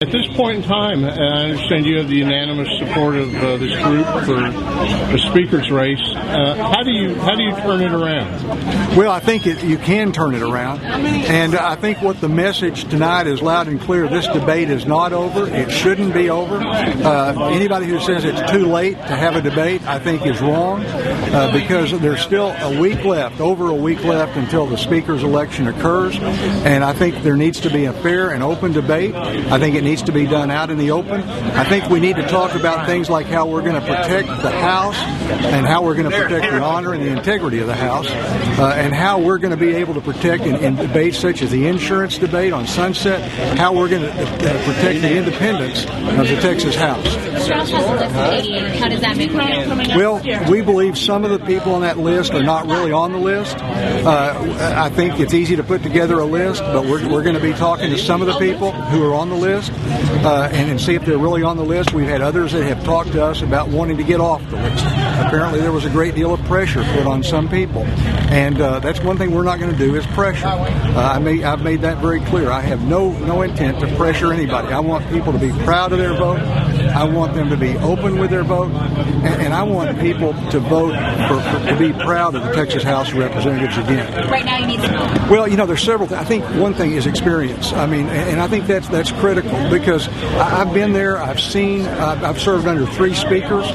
At this point in time, I understand you have the unanimous support of this group for the speaker's race. How do you turn it around? Well, I think you can turn it around, and I think what the message tonight is loud and clear. This debate is not over. It shouldn't be over. Anybody who says it's too late to have a debate, I think is wrong, because there's still a week left, over a week left until the speaker's election occurs, and I think there needs to be a fair and open debate. I think it needs to be done out in the open. I think we need to talk about things like how we're going to protect the House and how we're going to protect the honor and the integrity of the House, and how we're going to be able to protect in debates such as the insurance debate on Sunset, how we're going to protect the independence of the Texas House. Strauss has a list of 88. How does that make it? Well, we believe some of the people on that list are not really on the list. I think it's easy to put together a list, but we're going to be talking to some of the people who are on the list and see if they're really on the list. We've had others that have talked to us about wanting to get off the list. Apparently there was a great deal of pressure put on some people, and that's one thing we're not going to do is pressure. I've made that very clear. I have no intent to pressure anybody. I want people to be proud of their vote. I want them to be open with their vote, and I want people to vote to be proud of the Texas House of Representatives again. Right now you need to. Well, there's several things. I think one thing is experience. And I think that's critical, because I've been there, I've seen, I've served under 3 speakers.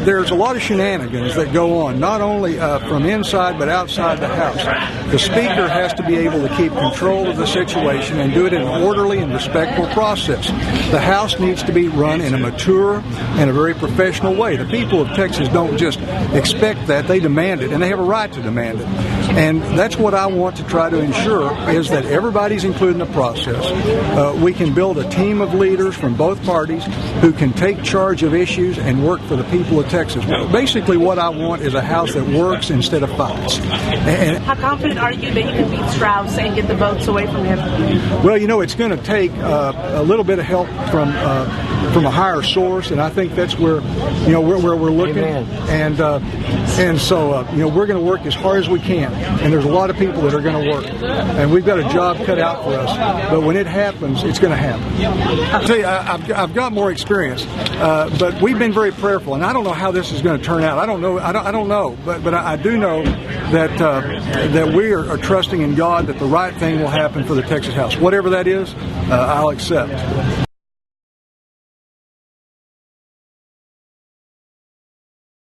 There's a lot of shenanigans that go on, not only from inside but outside the House. The speaker has to be able to keep control of the situation and do it in an orderly and respectful process. The House needs to be run in a mature and a very professional way. The people of Texas don't just expect that, they demand it, and they have a right to demand it. And that's what I want to try to ensure, is that everybody's included in the process. We can build a team of leaders from both parties who can take charge of issues and work for the people of Texas. Basically, what I want is a House that works instead of fights. And how confident are you that you can beat Strauss and get the votes away from him? Well, it's going to take a little bit of help from a higher source, and I think that's where we're looking. Amen. And so we're going to work as hard as we can. And there's a lot of people that are going to work, and we've got a job cut out for us. But when it happens, it's going to happen. I'll tell you, I've got more experience, but we've been very prayerful, and I don't know how this is going to turn out. I don't know, but I do know that we are trusting in God that the right thing will happen for the Texas House. Whatever that is, I'll accept.